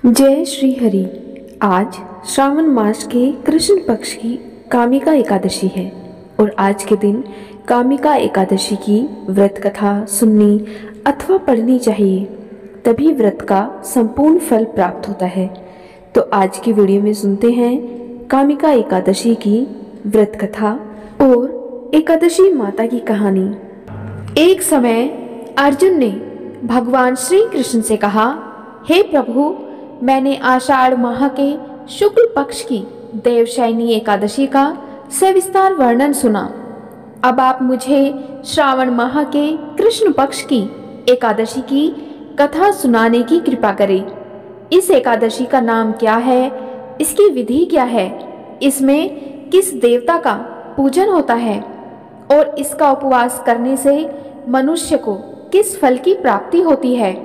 जय श्री हरि। आज श्रावण मास के कृष्ण पक्ष की कामिका एकादशी है और आज के दिन कामिका एकादशी की व्रत कथा सुननी अथवा पढ़नी चाहिए, तभी व्रत का संपूर्ण फल प्राप्त होता है। तो आज की वीडियो में सुनते हैं कामिका एकादशी की व्रत कथा और एकादशी माता की कहानी। एक समय अर्जुन ने भगवान श्री कृष्ण से कहा, हे प्रभु, मैंने आषाढ़ माह के शुक्ल पक्ष की देवशयनी एकादशी का सविस्तार वर्णन सुना। अब आप मुझे श्रावण माह के कृष्ण पक्ष की एकादशी की कथा सुनाने की कृपा करें। इस एकादशी का नाम क्या है, इसकी विधि क्या है, इसमें किस देवता का पूजन होता है और इसका उपवास करने से मनुष्य को किस फल की प्राप्ति होती है।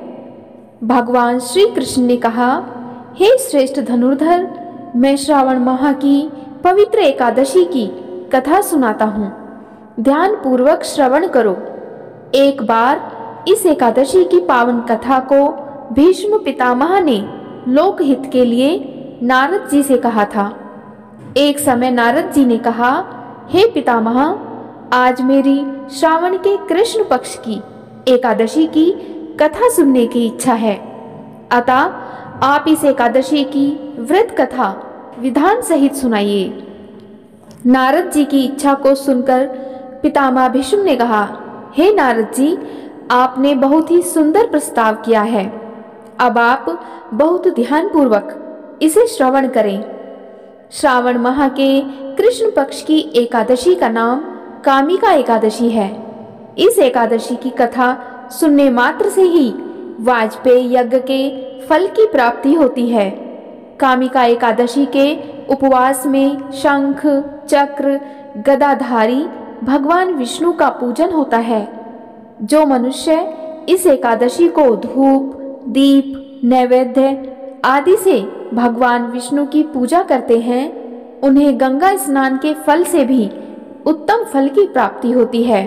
भगवान श्री कृष्ण ने कहा, हे श्रेष्ठ धनुर्धर, मैं श्रावण माह की पवित्र एकादशी की कथा सुनाता हूँ। ध्यान पूर्वक श्रवण करो। एक बार इस एकादशी की पावन कथा को भीष्म पितामह ने लोकहित के लिए नारद जी से कहा था। एक समय नारद जी ने कहा, हे पितामह, आज मेरी श्रावण के कृष्ण पक्ष की एकादशी की कथा सुनने की इच्छा है, अतः आप इस एकादशी की व्रत कथा विधान सहित सुनाइए। नारद जी की इच्छा को सुनकर पितामह भीष्म ने कहा, हे नारद जी, आपने बहुत ही सुंदर प्रस्ताव किया है। अब आप बहुत ध्यानपूर्वक इसे श्रवण करें। श्रावण माह के कृष्ण पक्ष की एकादशी का नाम कामिका एकादशी है। इस एकादशी की कथा सुनने मात्र से ही वाजपेय यज्ञ के फल की प्राप्ति होती है। कामिका एकादशी के उपवास में शंख, चक्र, गदाधारी भगवान विष्णु का पूजन होता है। जो मनुष्य इस एकादशी को धूप, दीप, नैवेद्य आदि से भगवान विष्णु की पूजा करते हैं, उन्हें गंगा स्नान के फल से भी उत्तम फल की प्राप्ति होती है।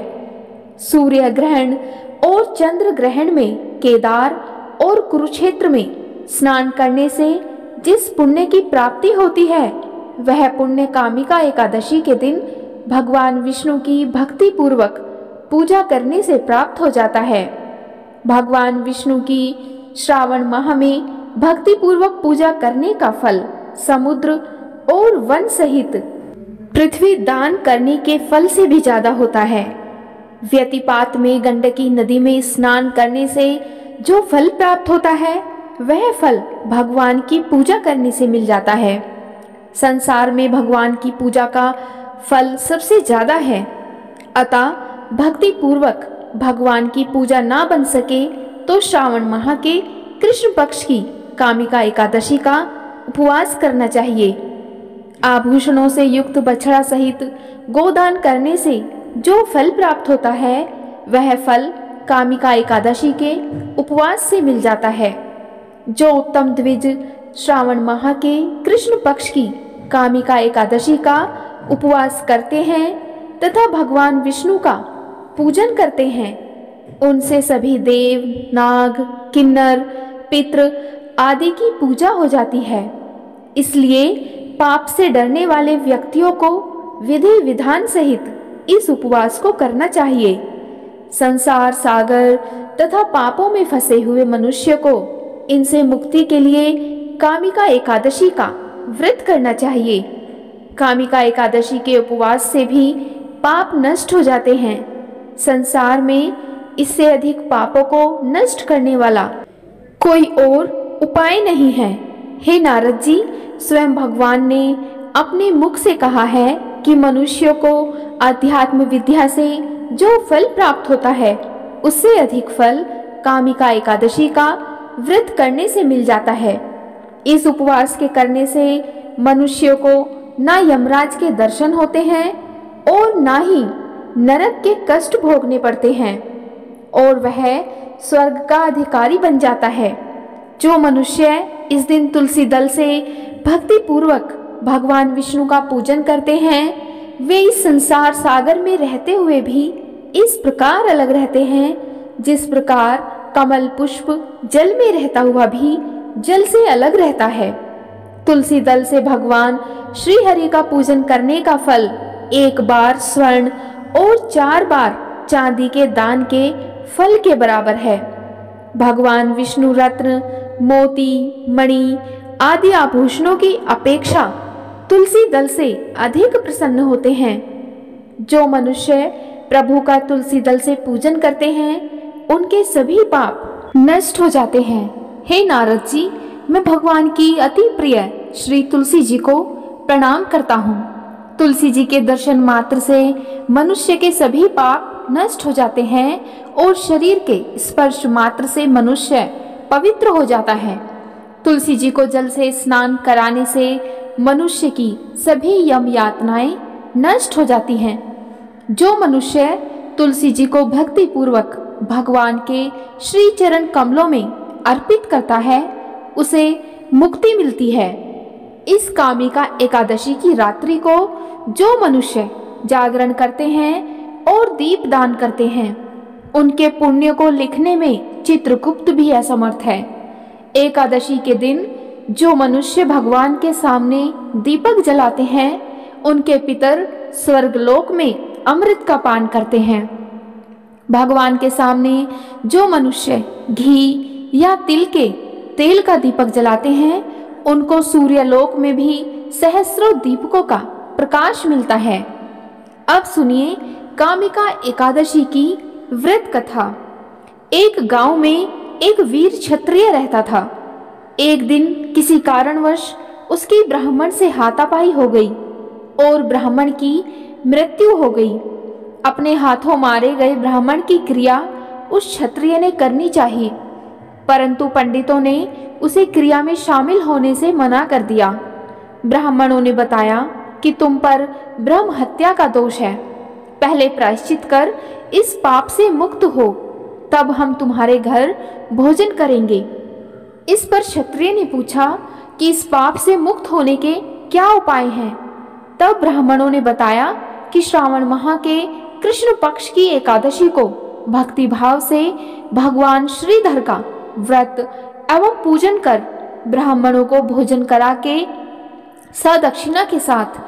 सूर्य ग्रहण और चंद्र ग्रहण में केदार और कुरुक्षेत्र में स्नान करने से जिस पुण्य की प्राप्ति होती है, वह पुण्य कामिका एकादशी के दिन भगवान विष्णु की भक्ति पूर्वक पूजा करने से प्राप्त हो जाता है। भगवान विष्णु की श्रावण माह में भक्ति पूर्वक पूजा करने का फल समुद्र और वन सहित पृथ्वी दान करने के फल से भी ज्यादा होता है। व्यतिपात में गंडकी नदी में स्नान करने से जो फल प्राप्त होता है, वह फल भगवान की पूजा करने से मिल जाता है। संसार में भगवान की पूजा का फल सबसे ज्यादा है, अतः भक्ति पूर्वक भगवान की पूजा ना बन सके तो श्रावण माह के कृष्ण पक्ष की कामिका एकादशी का उपवास करना चाहिए। आभूषणों से युक्त बछड़ा सहित गोदान करने से जो फल प्राप्त होता है, वह फल कामिका एकादशी के उपवास से मिल जाता है। जो उत्तम द्विज श्रावण माह के कृष्ण पक्ष की कामिका एकादशी का उपवास करते हैं तथा भगवान विष्णु का पूजन करते हैं, उनसे सभी देव, नाग, किन्नर, पितृ आदि की पूजा हो जाती है। इसलिए पाप से डरने वाले व्यक्तियों को विधि विधान सहित इस उपवास को करना चाहिए। संसार सागर तथा पापों में फंसे हुए मनुष्य को इनसे मुक्ति के लिए कामिका एकादशी का व्रत करना चाहिए। कामिका एकादशी के उपवास से भी पाप नष्ट हो जाते हैं। संसार में इससे अधिक पापों को नष्ट करने वाला कोई और उपाय नहीं है। हे नारद जी, स्वयं भगवान ने अपने मुख से कहा है कि मनुष्य को आध्यात्म विद्या से जो फल प्राप्त होता है, उससे अधिक फल कामिका एकादशी का व्रत करने से मिल जाता है। इस उपवास के करने से मनुष्य को ना यमराज के दर्शन होते हैं और ना ही नरक के कष्ट भोगने पड़ते हैं और वह स्वर्ग का अधिकारी बन जाता है। जो मनुष्य इस दिन तुलसी दल से भक्ति पूर्वक भगवान विष्णु का पूजन करते हैं, वे इस संसार सागर में रहते हुए भी इस प्रकार अलग रहते हैं जिस प्रकार कमल पुष्प जल में रहता हुआ भी जल से अलग रहता है। तुलसी दल से भगवान श्री हरि का पूजन करने का फल 1 बार स्वर्ण और 4 बार चांदी के दान के फल के बराबर है। भगवान विष्णु रत्न, मोती, मणि आदि आभूषणों की अपेक्षा तुलसी दल से अधिक प्रसन्न होते हैं। जो मनुष्य प्रभु का तुलसी दल से पूजन करते हैं उनके सभी पाप नष्ट हो जाते हैं। हे नारद जी, मैं भगवान की अति प्रिय श्री तुलसी जी को प्रणाम करता हूँ। तुलसी जी के दर्शन मात्र से मनुष्य के सभी पाप नष्ट हो जाते हैं और शरीर के स्पर्श मात्र से मनुष्य पवित्र हो जाता है। तुलसी जी को जल से स्नान कराने से मनुष्य की सभी यम यातनाएं नष्ट हो जाती हैं। जो मनुष्य तुलसी जी को भक्ति पूर्वक भगवान के श्री चरण कमलों में अर्पित करता है उसे मुक्ति मिलती है। इस कामिका एकादशी की रात्रि को जो मनुष्य जागरण करते हैं और दीप दान करते हैं उनके पुण्य को लिखने में चित्रगुप्त भी असमर्थ है। एकादशी के दिन जो मनुष्य भगवान के सामने दीपक जलाते हैं उनके पितर स्वर्गलोक में अमृत का पान करते हैं। भगवान के सामने जो मनुष्य घी या तिल के तेल का दीपक जलाते हैं उनको सूर्यलोक में भी सहस्रों दीपकों का प्रकाश मिलता है। अब सुनिए कामिका एकादशी की व्रत कथा। एक गांव में एक वीर क्षत्रिय रहता था। एक दिन किसी कारणवश उसकी ब्राह्मण से हाथापाई हो गई और ब्राह्मण की मृत्यु हो गई। अपने हाथों मारे गए ब्राह्मण की क्रिया उस क्षत्रिय ने करनी चाहिए, परंतु पंडितों ने उसे क्रिया में शामिल होने से मना कर दिया। ब्राह्मणों ने बताया कि तुम पर ब्रह्म हत्या का दोष है, पहले प्रायश्चित कर इस पाप से मुक्त हो, तब हम तुम्हारे घर भोजन करेंगे। इस पर क्षत्रिय ने पूछा कि इस पाप से मुक्त होने के क्या उपाय हैं। तब ब्राह्मणों ने बताया कि श्रावण माह के कृष्ण पक्ष की एकादशी को भक्ति भाव से भगवान श्रीधर का व्रत एवं पूजन कर ब्राह्मणों को भोजन करा के सदक्षिणा के साथ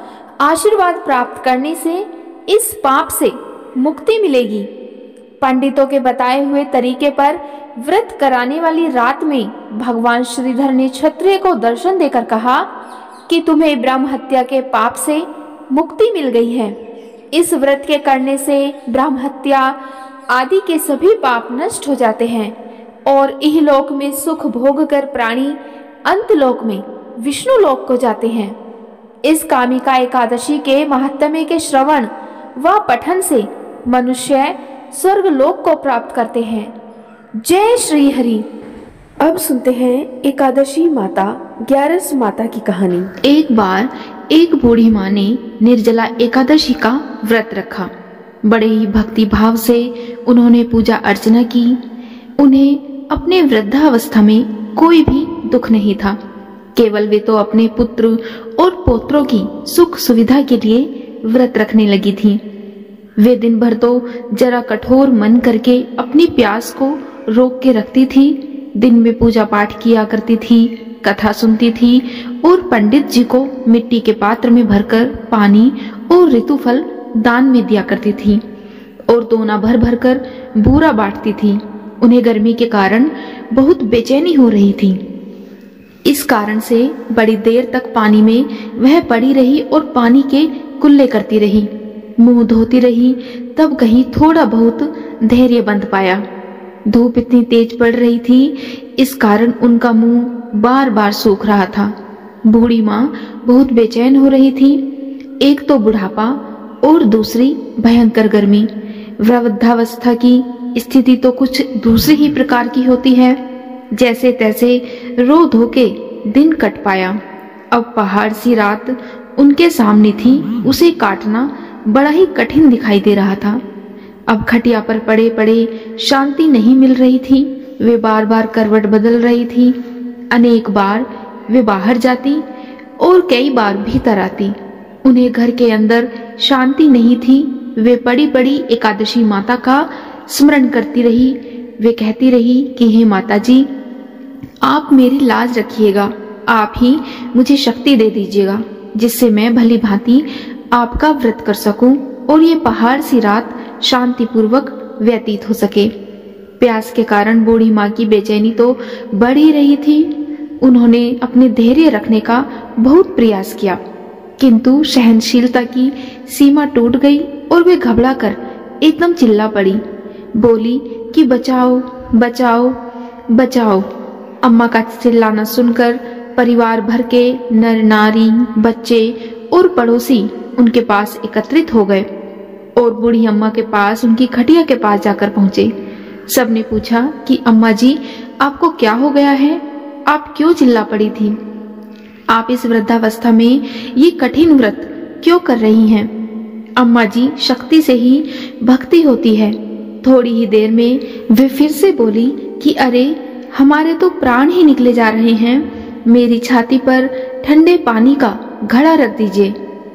आशीर्वाद प्राप्त करने से इस पाप से मुक्ति मिलेगी। पंडितों के बताए हुए तरीके पर व्रत कराने वाली रात में भगवान श्रीधर ने क्षत्रिय को दर्शन देकर कहा कि तुम्हें ब्रह्म हत्या के पाप से मुक्ति मिल गई है। इस व्रत के करने से ब्रह्म हत्या आदि के सभी पाप नष्ट हो जाते हैं और इहलोक में सुख भोग कर प्राणी अंतलोक में विष्णु लोक को जाते हैं। इस कामिका एकादशी के महात्म्य के श्रवण व पठन से मनुष्य स्वर्ग लोक को प्राप्त करते हैं। जय श्री हरि। अब सुनते हैं एकादशी माता ग्यारस माता की कहानी। एक बार एक बूढ़ी माँ ने निर्जला एकादशी का व्रत रखा। बड़े ही भक्ति भाव से उन्होंने पूजा अर्चना की। उन्हें अपने वृद्धावस्था में कोई भी दुख नहीं था, केवल वे तो अपने पुत्र और पोत्रों की सुख सुविधा के लिए व्रत रखने लगी थीं। वे दिन भर तो जरा कठोर मन करके अपनी प्यास को रोक के रखती थी। दिन में पूजा पाठ किया करती थी, कथा सुनती थी और पंडित जी को मिट्टी के पात्र में भरकर पानी और ऋतुफल दान में दिया करती थी और दोना भर भर कर बूरा बांटती थी। उन्हें गर्मी के कारण बहुत बेचैनी हो रही थी। इस कारण से बड़ी देर तक पानी में वह पड़ी रही और पानी के कुल्ले करती रही, मुंह धोती रही। तब कहीं थोड़ा बहुत धैर्य बंध पाया। धूप इतनी तेज पड़ रही थी, इस कारण उनका मुंह बार बार सूख रहा था। बूढ़ी माँ बहुत बेचैन हो रही थी। एक तो बुढ़ापा और दूसरी भयंकर गर्मी। वृद्धावस्था की स्थिति तो कुछ दूसरी ही प्रकार की होती है। जैसे तैसे रो धो के दिन कट पाया। अब पहाड़ सी रात उनके सामने थी, उसे काटना बड़ा ही कठिन दिखाई दे रहा था। अब खटिया पर पड़े पड़े शांति नहीं मिल रही थी। वे बार बार करवट बदल रही थी। अनेक बार वे बाहर जाती और कई बार भीतर आती। उन्हें घर के अंदर शांति नहीं थी। वे पड़ी पड़ी एकादशी माता का स्मरण करती रही। वे कहती रही कि हे माता जी, आप मेरी लाज रखिएगा, आप ही मुझे शक्ति दे दीजिएगा जिससे मैं भली भांति आपका व्रत कर सकूं और ये पहाड़ सी रात शांतिपूर्वक व्यतीत हो सके। प्यास के कारण बूढ़ी माँ की बेचैनी तो बढ़ ही रही थी। उन्होंने अपने धैर्य रखने का बहुत प्रयास किया, किंतु सहनशीलता की सीमा टूट गई और वे घबराकर एकदम चिल्ला पड़ी। बोली कि बचाओ बचाओ बचाओ। अम्मा का चिल्लाना सुनकर परिवार भर के नर नारी, बच्चे और पड़ोसी उनके पास एकत्रित हो गए और बूढ़ी अम्मा के पास, उनकी खटिया के पास जाकर पहुंचे। सबने पूछा कि अम्मा जी, आपको क्या हो गया है? आप क्यों चिल्ला पड़ी थी? आप इस वृद्धावस्था में ये कठिन व्रत क्यों कर रही हैं? अम्मा जी, शक्ति से ही भक्ति होती है। थोड़ी ही देर में वे फिर से बोली कि अरे, हमारे तो प्राण ही निकले जा रहे हैं। मेरी छाती पर ठंडे पानी का घड़ा रख दीजिए।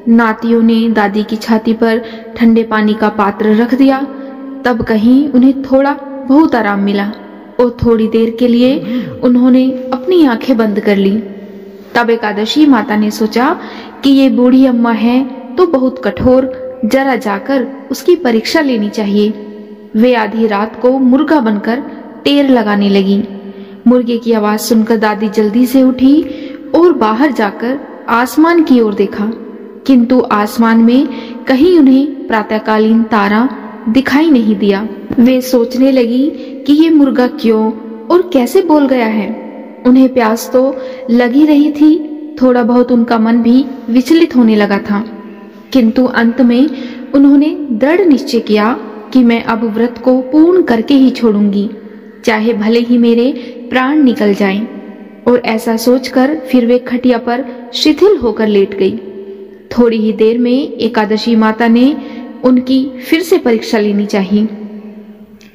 नातियों ने दादी की छाती पर ठंडे पानी का पात्र रख दिया। तब कहीं उन्हें थोड़ा बहुत आराम मिला और थोड़ी देर के लिए उन्होंने अपनी आंखें बंद कर ली। तब एकादशी माता ने सोचा कि ये बूढ़ी अम्मा है तो बहुत कठोर, जरा जाकर उसकी परीक्षा लेनी चाहिए। वे आधी रात को मुर्गा बनकर टेर लगाने लगी। मुर्गे की आवाज सुनकर दादी जल्दी से उठी और बाहर जाकर आसमान की ओर देखा, किंतु आसमान में कहीं उन्हें प्रातःकालीन तारा दिखाई नहीं दिया। वे सोचने लगी कि ये मुर्गा क्यों और कैसे बोल गया है। उन्हें प्यास तो लगी रही थी, थोड़ा बहुत उनका मन भी विचलित होने लगा था, किंतु अंत में उन्होंने दृढ़ निश्चय किया कि मैं अब व्रत को पूर्ण करके ही छोड़ूंगी, चाहे भले ही मेरे प्राण निकल जाएं। और ऐसा सोचकर फिर वे खटिया पर शिथिल होकर लेट गई। थोड़ी ही देर में एकादशी माता ने उनकी फिर से परीक्षा लेनी चाहिए।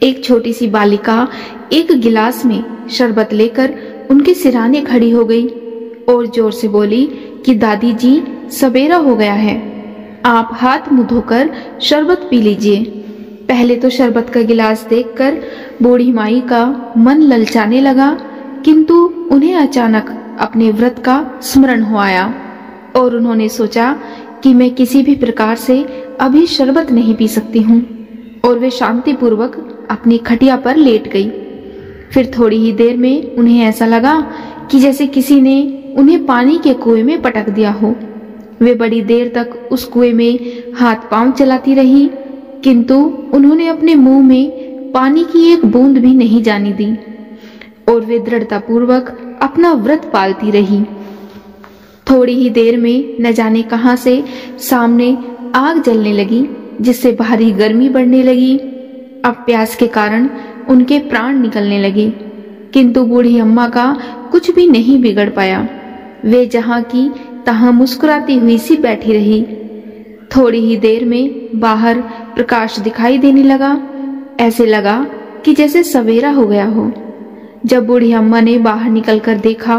एक छोटी सी बालिका एक गिलास में शरबत लेकर उनके सिरहाने खड़ी हो गई और जोर से बोली कि दादी जी, सवेरा हो गया है, आप हाथ मुंह धोकर शरबत पी लीजिए। पहले तो शरबत का गिलास देखकर बूढ़ी माई का मन ललचाने लगा, किंतु उन्हें अचानक अपने व्रत का स्मरण हो आया और उन्होंने सोचा कि मैं किसी भी प्रकार से अभी शरबत नहीं पी सकती हूँ, और वे शांतिपूर्वक अपनी खटिया पर लेट गई। फिर थोड़ी ही देर में उन्हें ऐसा लगा कि जैसे किसी ने उन्हें पानी के कुएं में पटक दिया हो। वे बड़ी देर तक उस कुएं में हाथ पांव चलाती रही, किंतु उन्होंने अपने मुंह में पानी की एक बूंद भी नहीं जाने दी और वे दृढ़तापूर्वक अपना व्रत पालती रही। थोड़ी ही देर में न जाने कहां से सामने आग जलने लगी, जिससे भारी गर्मी बढ़ने लगी। अब प्यास के कारण उनके प्राण निकलने लगे, किंतु बूढ़ी अम्मा का कुछ भी नहीं बिगड़ पाया। वे जहां की तहां मुस्कुराती हुई सी बैठी रही। थोड़ी ही देर में बाहर प्रकाश दिखाई देने लगा। ऐसे लगा कि जैसे सवेरा हो गया हो। जब बूढ़ी अम्मा ने बाहर निकलकर देखा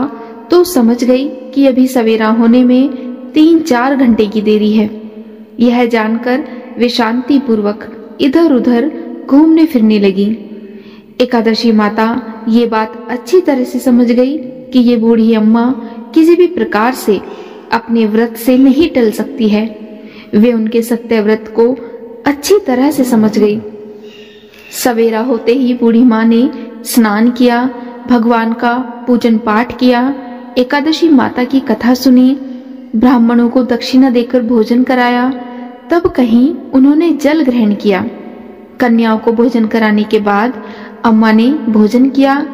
तो समझ गई कि अभी सवेरा होने में 3-4 घंटे की देरी है। यह जानकर वे शांति पूर्वक इधर उधर घूमने फिरने लगी। एकादशी माता ये बात अच्छी तरह से समझ गई कि ये बूढ़ी अम्मा किसी भी प्रकार से अपने व्रत से नहीं टल सकती है। वे उनके सत्य व्रत को अच्छी तरह से समझ गई। सवेरा होते ही बूढ़ी माँ ने स्नान किया, भगवान का पूजन पाठ किया, एकादशी माता की कथा सुनी, ब्राह्मणों को दक्षिणा देकर भोजन कराया। तब कहीं उन्होंने जल ग्रहण किया। कन्याओं को भोजन कराने के बाद अम्मा ने भोजन किया।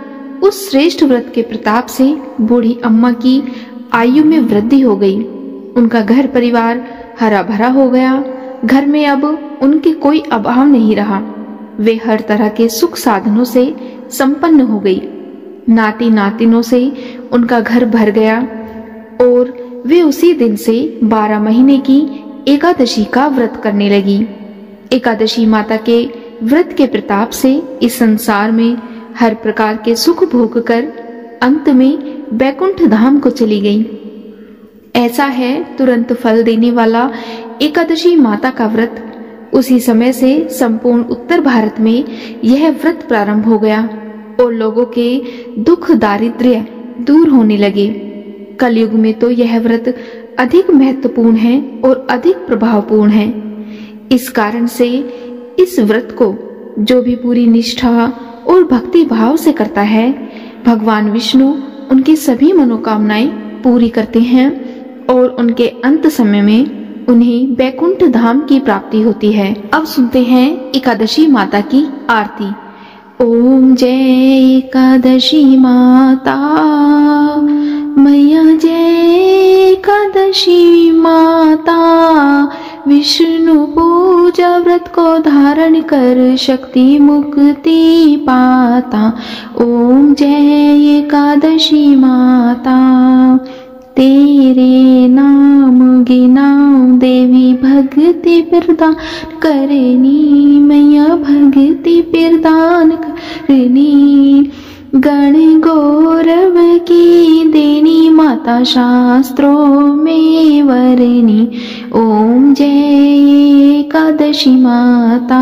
उस श्रेष्ठ व्रत के प्रताप से बूढ़ी अम्मा की आयु में वृद्धि हो गई। उनका घर परिवार हरा भरा हो गया। घर में अब उनके कोई अभाव नहीं रहा। वे हर तरह के सुख साधनों से संपन्न हो गई। नाती नातिनों से उनका घर भर गया और वे उसी दिन से 12 महीने की एकादशी का व्रत करने लगी। एकादशी माता के व्रत के प्रताप से इस संसार में हर प्रकार के सुख भोग कर अंत में बैकुंठ धाम को चली गई। ऐसा है तुरंत फल देने वाला एकादशी माता का व्रत। उसी समय से संपूर्ण उत्तर भारत में यह व्रत प्रारंभ हो गया और लोगों के दुख दारिद्र्य दूर होने लगे। कलयुग में तो यह व्रत अधिक महत्वपूर्ण है और अधिक प्रभावपूर्ण है। इस कारण से इस व्रत को जो भी पूरी निष्ठा और भक्ति भाव से करता है, भगवान विष्णु उनकी सभी मनोकामनाएं पूरी करते हैं और उनके अंत समय में उन्हें बैकुंठ धाम की प्राप्ति होती है। अब सुनते हैं एकादशी माता की आरती। ओम जय एकादशी माता मैया, जय एकादशी माता, विष्णु पूजा व्रत को धारण कर शक्ति मुक्ति पाता। ओम जय एकादशी माता, तेरे नाम गिनाऊं देवी भक्ति प्रदान करनी, मैया भक्ति प्रदान करनी। गण गौरव की देनी माता, शास्त्रों में वरनी। ओम जय एकादशी माता,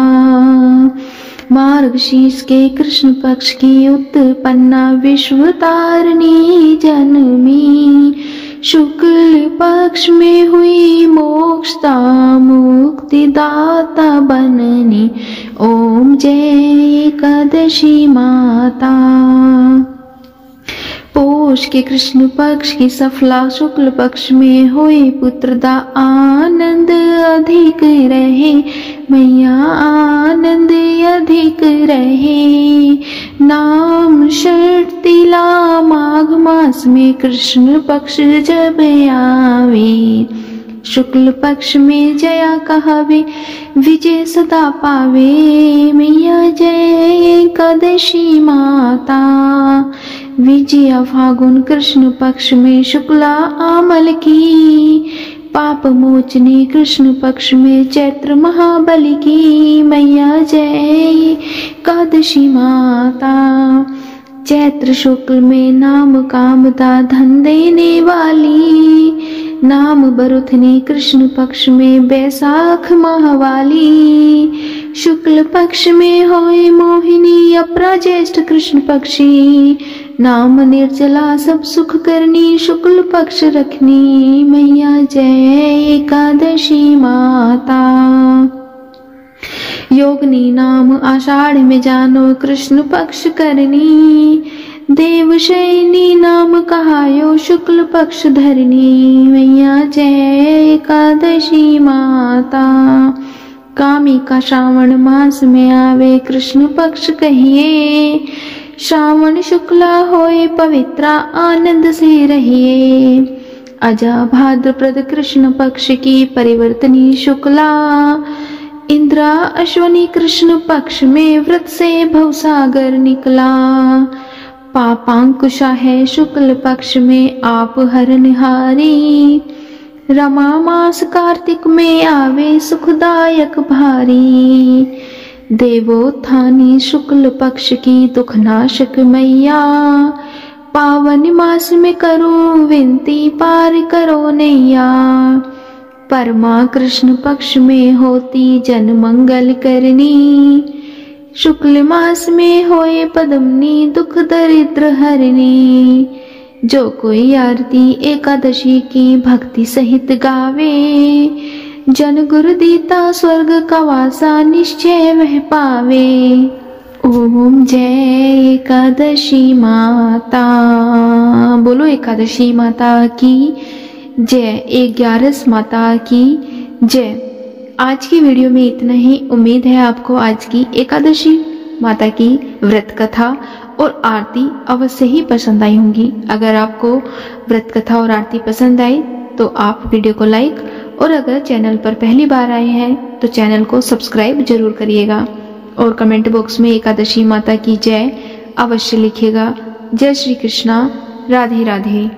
मार्गशीर्ष के कृष्ण पक्ष की उत्पन्ना विश्व तारिणी जनमी, शुक्ल पक्ष में हुई मोक्षता मुक्तिदाता बननी। ओम जय एकादशी माता, पोष के कृष्ण पक्ष की सफला शुक्ल पक्ष में होए पुत्रदा आनंद अधिक रहे, मैया आनंद अधिक रहे। नाम षट तिला माघ मास में कृष्ण पक्ष जब आवे, शुक्ल पक्ष में जया कहावे विजय सदा पावे। मैया जय एकादशी माता, विजया फागुन कृष्ण पक्ष में शुक्ला आमल की, पाप मोचनी कृष्ण पक्ष में चैत्र महाबली की। मैया जय एकादशी माता, चैत्र शुक्ल में नाम कामदा धन देने वाली, नाम बरुथनी कृष्ण पक्ष में बैसाख माहवाली, शुक्ल पक्ष में होए मोहिनी अपरा ज्येष्ठ कृष्ण पक्षी, नाम निर्जला सब सुख करनी शुक्ल पक्ष रखनी। मैया जय एकादशी माता, योगनी नाम आषाढ़ में जानो कृष्ण पक्ष करनी, देवशयनी नाम कहायो शुक्ल पक्ष धरनी। मैया जय एकादशी माता, कामिका श्रावण मास में आवे कृष्ण पक्ष कहिए, श्रावण शुक्ला होए पवित्रा आनंद से रहिए। अजा भाद्रपद कृष्ण पक्ष की परिवर्तनी शुक्ला, इंद्रा अश्वनी कृष्ण पक्ष में व्रत से भवसागर निकला, पापांकुशा है शुक्ल पक्ष में आप हरनिहारी, रमा मास कार्तिक में आवे सुखदायक भारी, देवोत्थानी शुक्ल पक्ष की दुखनाशक मैया, पावन मास में करो विनती पार करो नैया, परमा कृष्ण पक्ष में होती जन मंगल करनी, शुक्ल मास में होए पद्मनी दुख दरिद्र हरनी। जो कोई आरती एकादशी की भक्ति सहित गावे, जन गुरु दीता स्वर्ग का वासा निश्चय वह पावे। ओम जय एकादशी माता, बोलो एकादशी माता की जय, 11 माता की जय। आज की वीडियो में इतना ही। उम्मीद है आपको आज की एकादशी माता की व्रत कथा और आरती अवश्य ही पसंद आई होंगी। अगर आपको व्रत कथा और आरती पसंद आई तो आप वीडियो को लाइक, और अगर चैनल पर पहली बार आए हैं तो चैनल को सब्सक्राइब जरूर करिएगा, और कमेंट बॉक्स में एकादशी माता की जय अवश्य लिखिएगा। जय श्री कृष्णा, राधे राधे।